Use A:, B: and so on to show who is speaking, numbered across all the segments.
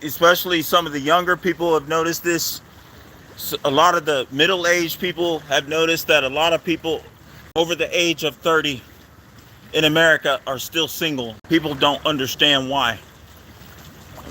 A: Especially some of the younger people have noticed this. A lot of the middle-aged people have noticed that a lot of people over the age of 30 in America are still single. People don't understand why.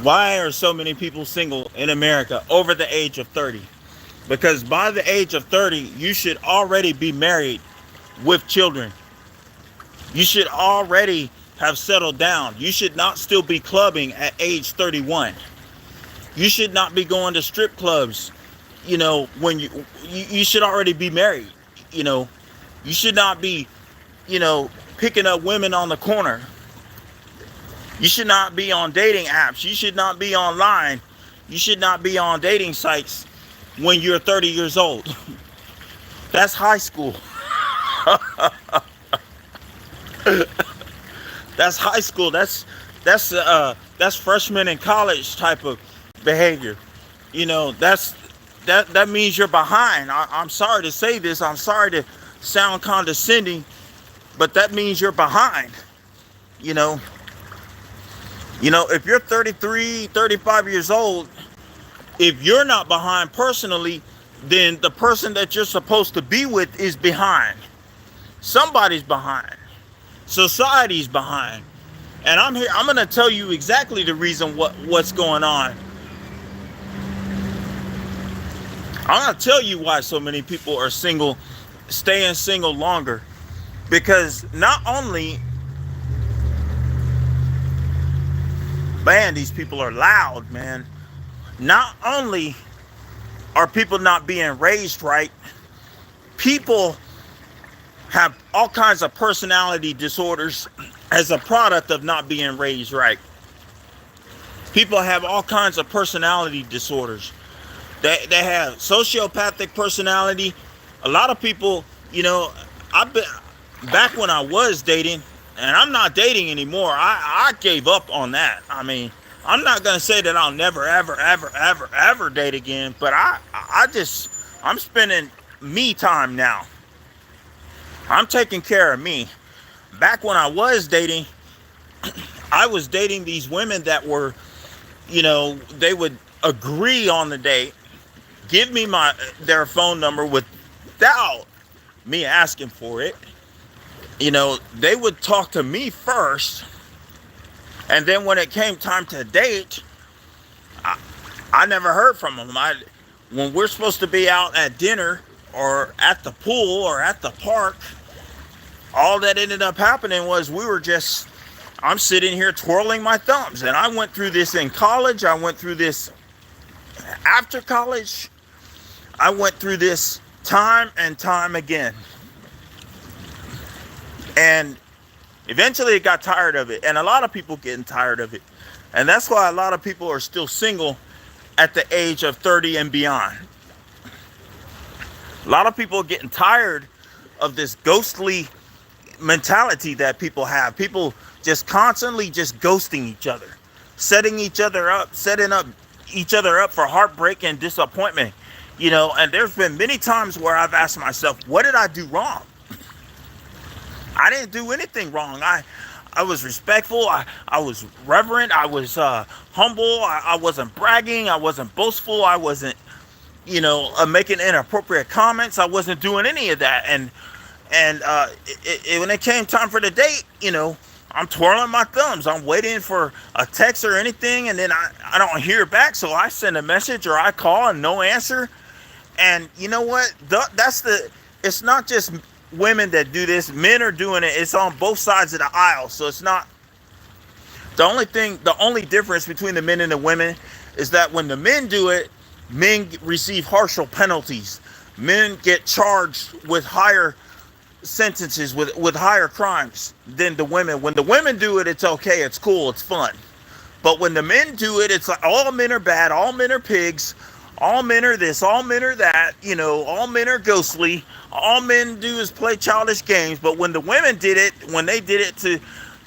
A: Why are so many people single in America over the age of 30? Because by the age of 30, you should already be married with children. You should already have settled down. You should not still be clubbing at age 31. You should not be going to strip clubs, when you should already be married. You should not be, picking up women on the corner. You should not be on dating apps. You should not be online. You should not be on dating sites when you're 30 years old. That's high school. That's high school. That's freshman in college type of behavior. That means you're behind. I'm sorry to say this. I'm sorry to sound condescending, but that means you're behind. If you're 33, 35 years old, if you're not behind personally, then the person that you're supposed to be with is behind. Somebody's behind. Society's behind. And I'm here. I'm going to tell you exactly the reason what's going on. I'm going to tell you why so many people are single, staying single longer. Because not only, man, these people are loud, man. Not only are people not being raised right, people have all kinds of personality disorders as a product of not being raised right. People have all kinds of personality disorders. They have sociopathic personality. A lot of people, I've been back when I was dating, and I'm not dating anymore. I gave up on that. I mean, I'm not gonna say that I'll never, ever, ever, ever, ever date again, but I'm spending me time now. I'm taking care of me. Back when I was dating, I was dating these women that were, they would agree on the date, give me their phone number without me asking for it. They would talk to me first, and then when it came time to date, I never heard from them. When we're supposed to be out at dinner or at the pool or at the park, all that ended up happening was I'm sitting here twirling my thumbs. And I went through this in college. I went through this after college. I went through this time and time again. And eventually I got tired of it. And a lot of people getting tired of it. And that's why a lot of people are still single at the age of 30 and beyond. A lot of people are getting tired of this ghostly mentality that people have. People just constantly just ghosting each other, setting each other up for heartbreak and disappointment. And there's been many times where I've asked myself, what did I do wrong? I didn't do anything wrong. I was respectful. I was reverent. I was humble. I wasn't bragging. I wasn't boastful. I wasn't, making inappropriate comments. I wasn't doing any of that. And when it came time for the date, I'm twirling my thumbs. I'm waiting for a text or anything, and then I don't hear back. So I send a message or I call and no answer. And you know what? It's not just women that do this. Men are doing it. It's on both sides of the aisle. So it's not the only difference between the men and the women is that when the men do it, men receive harsher penalties. Men get charged with higher sentences, with higher crimes than the women. When the women do it, it's okay, it's cool, it's fun. But when the men do it, it's like all men are bad, all men are pigs, all men are this, all men are that, all men are ghostly, all men do is play childish games. But when the women did it, when they did it to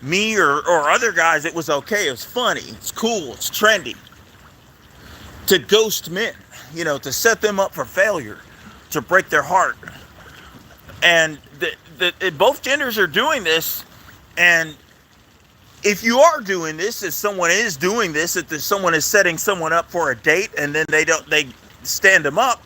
A: me or other guys, it was okay, it was funny, it's cool, it's trendy to ghost men, to set them up for failure, to break their heart. And both genders are doing this, and if you are doing this, if someone is doing this, if someone is setting someone up for a date and then they stand them up,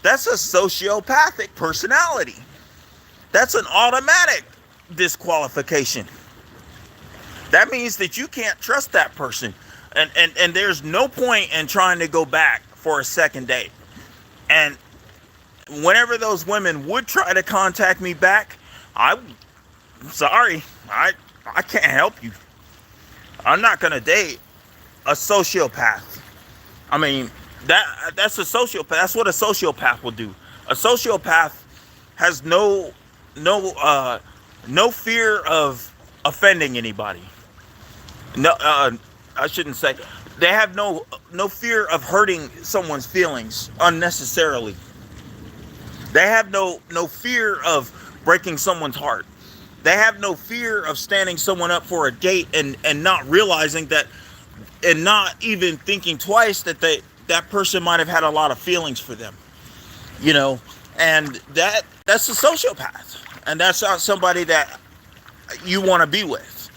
A: that's a sociopathic personality. That's an automatic disqualification. That means that you can't trust that person. And there's no point in trying to go back for a second date. And whenever those women would try to contact me back, I'm sorry, I can't help you. I'm not gonna date a sociopath. I mean, that's a sociopath. That's what a sociopath will do. A sociopath has no fear of offending anybody. No, I shouldn't say. They have no fear of hurting someone's feelings unnecessarily. They have no fear of breaking someone's heart. They have no fear of standing someone up for a date and not realizing that, and not even thinking twice that that person might have had a lot of feelings for them. You know, and that's a sociopath, and that's not somebody that you want to be with.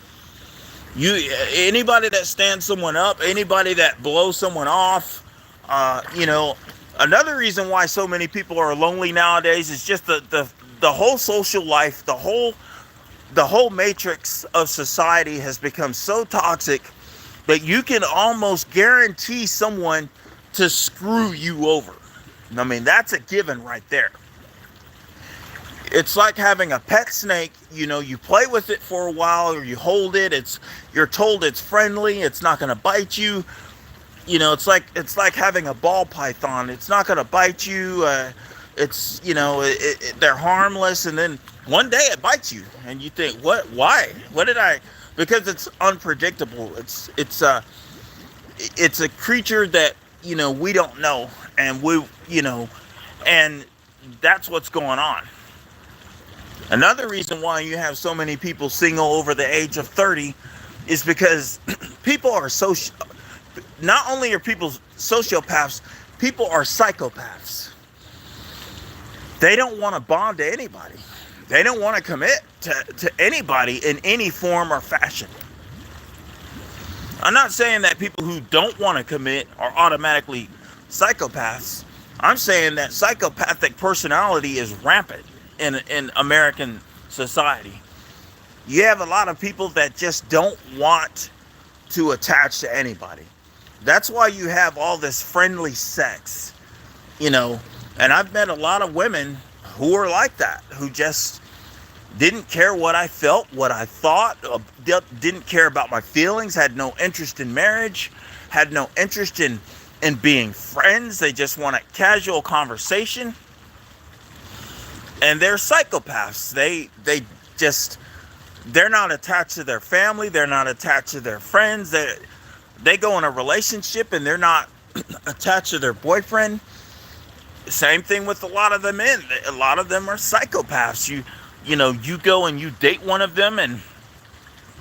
A: Anybody that stands someone up, anybody that blows someone off, another reason why so many people are lonely nowadays is just the whole social life, the whole matrix of society has become so toxic that you can almost guarantee someone to screw you over. I mean, that's a given right there. It's like having a pet snake. You know, you play with it for a while, or you hold it. You're told it's friendly. It's not going to bite you. You know, it's like having a ball python. It's not going to bite you. They're harmless, and then one day it bites you, and you think, what? Why? What did I? Because it's unpredictable. It's a creature that we don't know, and that's what's going on. Another reason why you have so many people single over the age of 30 is because people are not only are people sociopaths, people are psychopaths. They don't want to bond to anybody. They don't want to commit to anybody in any form or fashion. I'm not saying that people who don't want to commit are automatically psychopaths. I'm saying that psychopathic personality is rampant in American society. You have a lot of people that just don't want to attach to anybody. That's why you have all this friendly sex, and I've met a lot of women who are like that, who just didn't care what I felt, what I thought, didn't care about my feelings, had no interest in marriage, had no interest in being friends. They just want a casual conversation. And they're psychopaths. They're not attached to their family. They're not attached to their friends. They go in a relationship and they're not attached to their boyfriend. Same thing with a lot of the men. A lot of them are psychopaths. You go and you date one of them and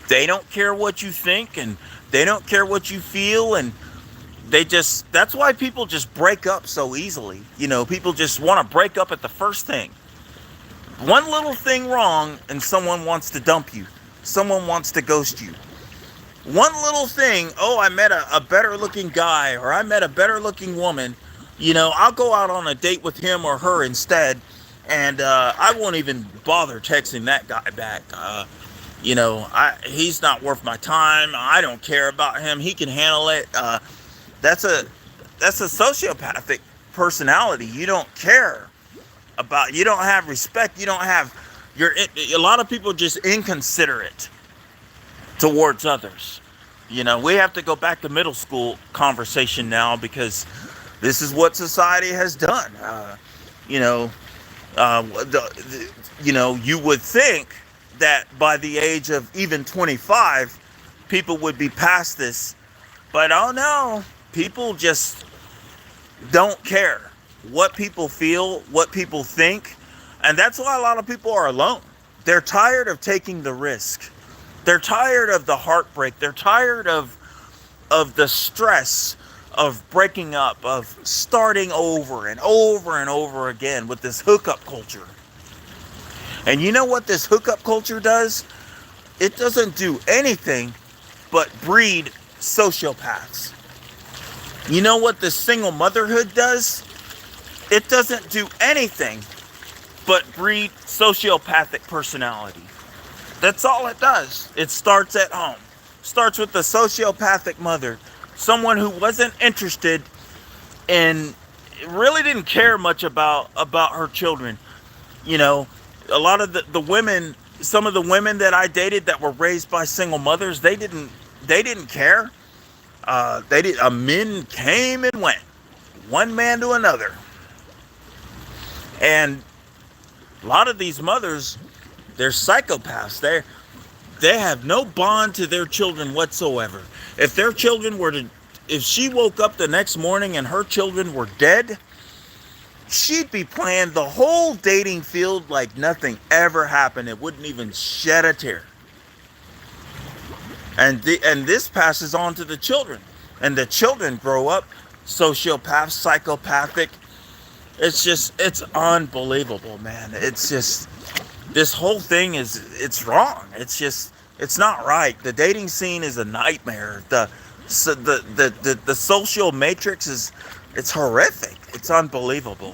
A: they don't care what you think and they don't care what you feel, and that's why people just break up so easily. People just want to break up at the first thing. One little thing wrong and someone wants to dump you. Someone wants to ghost you. One little thing, I met a better looking guy, or I met a better looking woman. I'll go out on a date with him or her instead, and I won't even bother texting that guy back. He's not worth my time. I don't care about him. He can handle it. That's a sociopathic personality. You don't care about, you don't have respect. You don't have, a lot of people just inconsiderate towards others. We have to go back to middle school conversation now, because this is what society has done. You would think that by the age of even 25, people would be past this, but oh no, people just don't care what people feel, what people think, and that's why a lot of people are alone. They're tired of taking the risk. They're tired of the heartbreak. They're tired of the stress of breaking up, of starting over and over and over again with this hookup culture. And you know what this hookup culture does? It doesn't do anything but breed sociopaths. You know what the single motherhood does? It doesn't do anything but breed sociopathic personality. That's all it does. It starts at home. Starts with the sociopathic mother, someone who wasn't interested and really didn't care much about her children. You know, a lot of the women, some of the women that I dated that were raised by single mothers, they didn't care. Men came and went, one man to another, and a lot of these mothers, they're psychopaths. They have no bond to their children whatsoever. If their children were to, if she woke up the next morning and her children were dead, she'd be playing the whole dating field like nothing ever happened. It wouldn't even shed a tear. And this passes on to the children, and the children grow up sociopath, psychopathic. It's unbelievable, man. It's just, this whole thing it's wrong. It's not right. The dating scene is a nightmare. The social matrix it's horrific. It's unbelievable.